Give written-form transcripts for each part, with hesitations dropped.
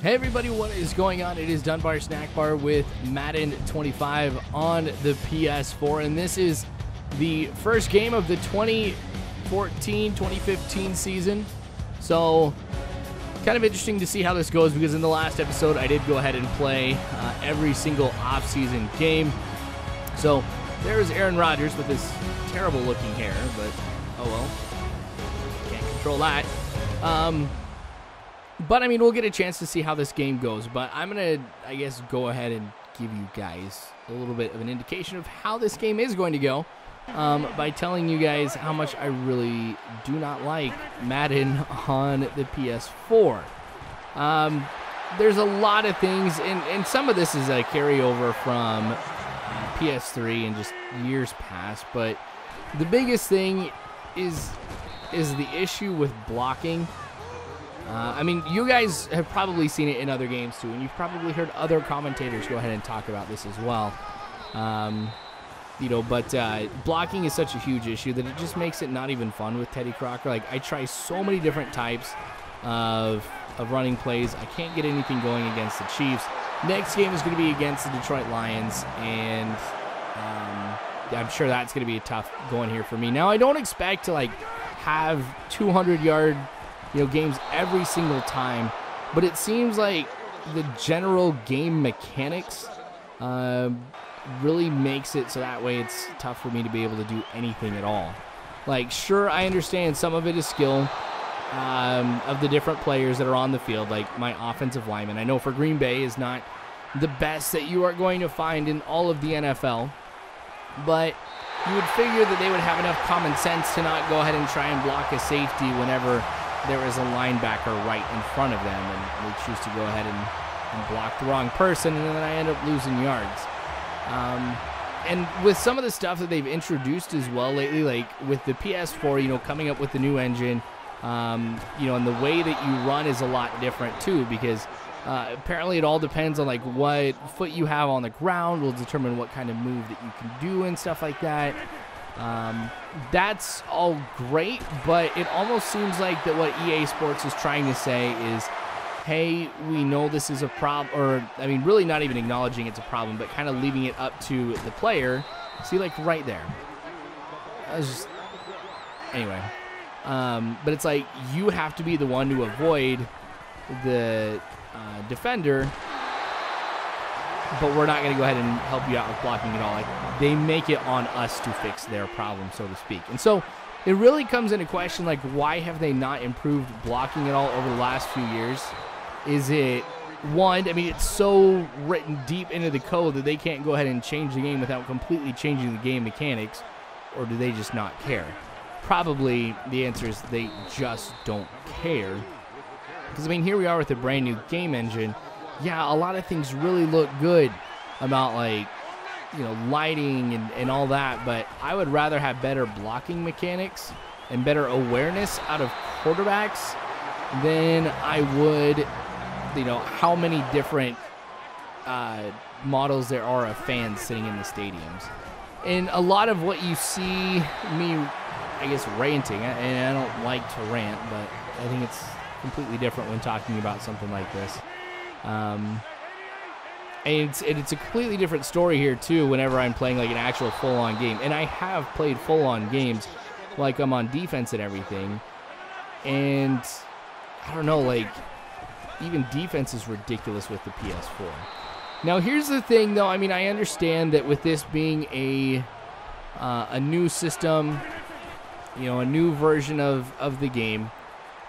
Hey everybody, what is going on? It is Dunbar Snack Bar with Madden 25 on the PS4, and this is the first game of the 2014-2015 season. So, kind of interesting to see how this goes, because in the last episode I did go ahead and play every single off-season game. So, there's Aaron Rodgers with his terrible looking hair, but oh well, can't control that. But, I mean, we'll get a chance to see how this game goes. But I'm going to, I guess, go ahead and give you guys a little bit of an indication of how this game is going to go by telling you guys how much I really do not like Madden on the PS4. There's a lot of things, and some of this is a carryover from PS3 and just years past. But the biggest thing is the issue with blocking. I mean, you guys have probably seen it in other games too, and you've probably heard other commentators go ahead and talk about this as well. But blocking is such a huge issue that it just makes it not even fun with Teddy Crocker. Like, I try so many different types of running plays. I can't get anything going against the Chiefs. Next game is going to be against the Detroit Lions, and I'm sure that's going to be a tough going here for me. Now, I don't expect to have 200-yard games every single time, but it seems like the general game mechanics really makes it so that way it's tough for me to be able to do anything at all. Like, sure, I understand some of it is skill of the different players that are on the field, like my offensive lineman. I know for Green Bay is not the best that you are going to find in all of the NFL, but you would figure that they would have enough common sense to not go ahead and try and block a safety whenever there is a linebacker right in front of them, and they choose to go ahead and block the wrong person, and then I end up losing yards. And with some of the stuff that they've introduced as well lately, like with the PS4, coming up with the new engine, and the way that you run is a lot different too, because apparently it all depends on what foot you have on the ground will determine what kind of move that you can do and stuff like that. That's all great, but it almost seems like that what EA Sports is trying to say is, hey, we know this is a problem, or, I mean, really not even acknowledging it's a problem, but kind of leaving it up to the player. See, right there. That was just, anyway. But it's like, you have to be the one to avoid the defender, but we're not going to go ahead and help you out with blocking at all. They make it on us to fix their problem, so to speak. And so it really comes into question, why have they not improved blocking at all over the last few years? Is it, one, I mean, it's so written deep into the code that they can't go ahead and change the game without completely changing the game mechanics, or do they just not care? Probably the answer is they just don't care. Because, I mean, here we are with a brand new game engine. Yeah, a lot of things really look good about, lighting and all that, but I would rather have better blocking mechanics and better awareness out of quarterbacks than I would, how many different models there are of fans sitting in the stadiums. And a lot of what you see me, I guess, ranting, and I don't like to rant, but I think it's completely different when talking about something like this. And it's a completely different story here too whenever I'm playing an actual full-on game. And I have played full-on games, I'm on defense and everything. And I don't know, even defense is ridiculous with the PS4. Now here's the thing though, I mean, I understand that with this being a new system, a new version of the game,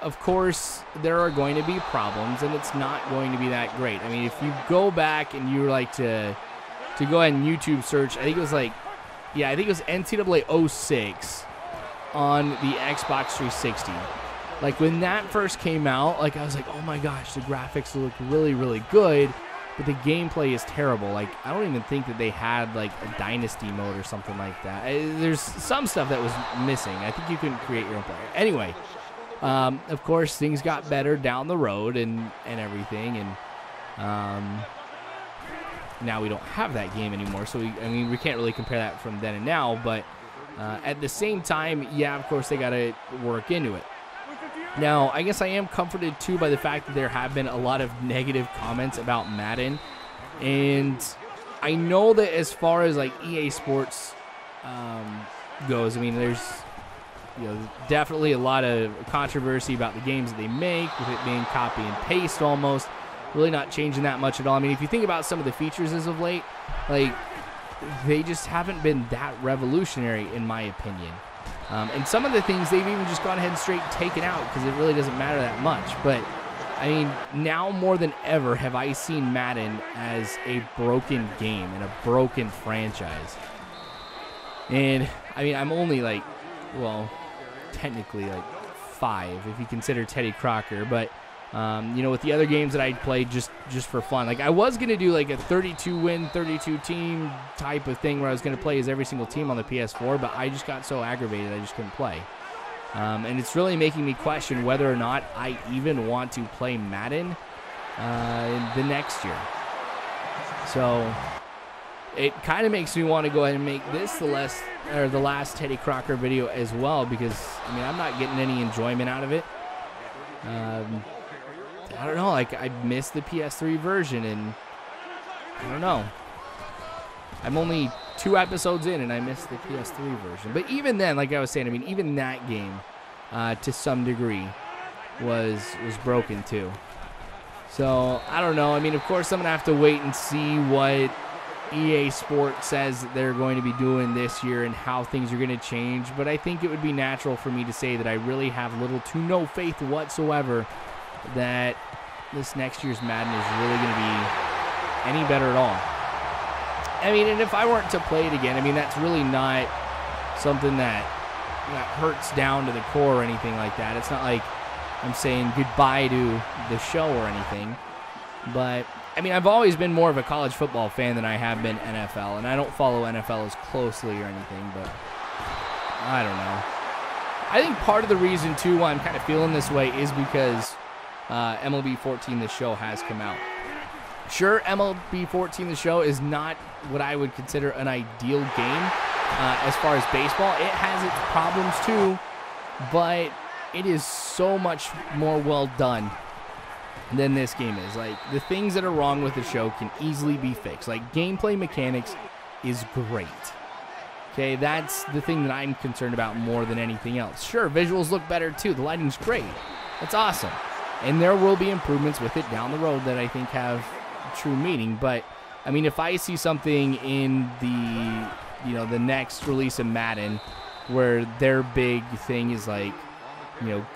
of course, there are going to be problems, and it's not going to be that great. I mean, if you go back and you like to go ahead and YouTube search, I think it was NCAA 06 on the Xbox 360. When that first came out, I was like, oh my gosh, the graphics look really, really good, but the gameplay is terrible. I don't even think that they had a dynasty mode or something like that. There's some stuff that was missing. I think you couldn't create your own player. Anyway. Of course, things got better down the road and everything, and now we don't have that game anymore, so we can't really compare that from then and now, but at the same time, yeah, of course, they got to work into it. Now, I guess I am comforted, too, by the fact that there have been a lot of negative comments about Madden. And I know that as far as, like, EA Sports goes, I mean, there's definitely a lot of controversy about the games that they make, with it being copy and paste almost. Really not changing that much at all. I mean, if you think about some of the features as of late, like, they just haven't been that revolutionary, in my opinion. And some of the things they've even just gone ahead and straight taken out because it really doesn't matter that much. But, I mean, now more than ever have I seen Madden as a broken game and a broken franchise. And, I mean, I'm only like, well, technically like 5 if you consider Teddy Crocker. But, with the other games that I played just for fun. Like, I was going to do like a 32-win, 32-team type of thing where I was going to play as every single team on the PS4, but I just got so aggravated I just couldn't play. And it's really making me question whether or not I even want to play Madden the next year. So it kind of makes me want to go ahead and make this the last Teddy Crocker video as well, because, I mean, I'm not getting any enjoyment out of it. I don't know, like, I missed the PS3 version, and I don't know. I'm only 2 episodes in, and I missed the PS3 version. But even then, like I was saying, I mean, even that game, to some degree, was broken, too. So, I don't know. I mean, of course, I'm going to have to wait and see what EA Sports says that they're going to be doing this year and how things are going to change. But I think it would be natural for me to say that I really have little to no faith whatsoever that this next year's Madden is really going to be any better at all. I mean, and if I weren't to play it again, I mean, that's really not something that hurts down to the core or anything like that. It's not like I'm saying goodbye to the show or anything. But, I mean, I've always been more of a college football fan than I have been NFL, and I don't follow NFL as closely or anything, but I don't know. I think part of the reason, too, why I'm kind of feeling this way is because MLB 14, the show, has come out. Sure, MLB 14, the show, is not what I would consider an ideal game as far as baseball. It has its problems, too, but it is so much more well done than this game is. Like, the things that are wrong with the show can easily be fixed. Like, gameplay mechanics is great. Okay, that's the thing that I'm concerned about more than anything else. Sure, visuals look better, too. The lighting's great. That's awesome. And there will be improvements with it down the road that I think have true meaning. But, I mean, if I see something in the next release of Madden where their big thing is like,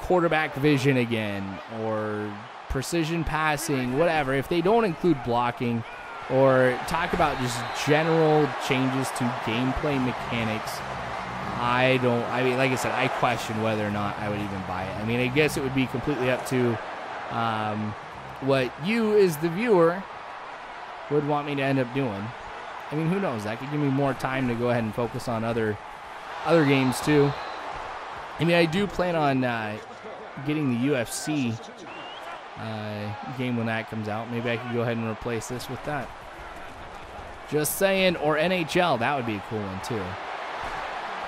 quarterback vision again, or precision passing, whatever, if they don't include blocking or talk about just general changes to gameplay mechanics, I mean, like I said, I question whether or not I would even buy it. I mean, I guess it would be completely up to what you as the viewer would want me to end up doing. I mean, who knows? That could give me more time to go ahead and focus on other games too. I mean, I do plan on getting the UFC game when that comes out. Maybe I could go ahead and replace this with that. Just saying. Or NHL. That would be a cool one too.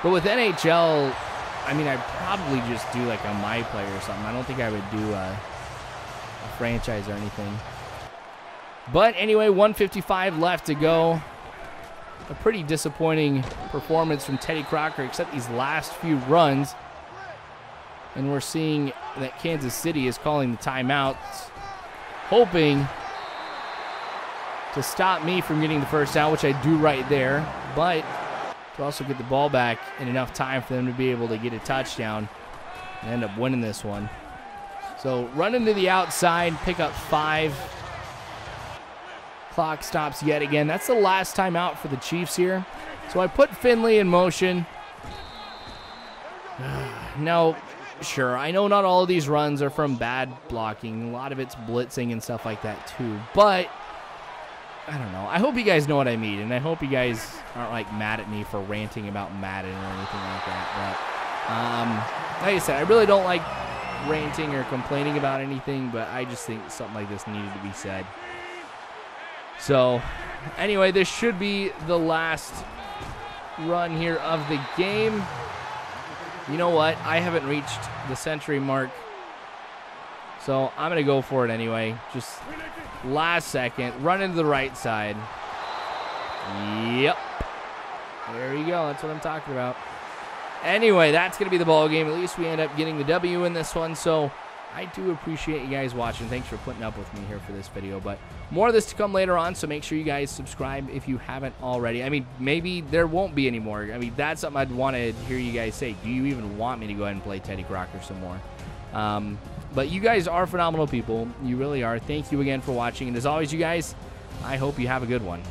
But with NHL, I mean, I'd probably just do like a My Player or something. I don't think I would do a franchise or anything. But anyway, 155 left to go. A pretty disappointing performance from Teddy Crocker, except these last few runs. And we're seeing that Kansas City is calling the timeouts, hoping to stop me from getting the first down, which I do right there, but to also get the ball back in enough time for them to be able to get a touchdown and end up winning this one. So running to the outside, pick up 5. Clock stops yet again. That's the last timeout for the Chiefs here. So I put Finley in motion. Now, sure, I know not all of these runs are from bad blocking. A lot of it's blitzing and stuff like that too. But, I don't know. I hope you guys know what I mean. And I hope you guys aren't like mad at me for ranting about Madden or anything like that. But, like I said, I really don't like ranting or complaining about anything. But I just think something like this needed to be said. So, anyway, this should be the last run here of the game. You know what? I haven't reached the century mark So I'm going to go for it anyway. Just last second. Run into the right side. Yep. There you go. That's what I'm talking about. Anyway, that's going to be the ball game. At least we end up getting the W in this one. So I do appreciate you guys watching. Thanks for putting up with me here for this video. But more of this to come later on, so make sure you guys subscribe if you haven't already. I mean, maybe there won't be any more. I mean, that's something I'd want to hear you guys say. Do you even want me to go ahead and play Teddy Crocker some more? But you guys are phenomenal people. You really are. Thank you again for watching. And as always, you guys, I hope you have a good one.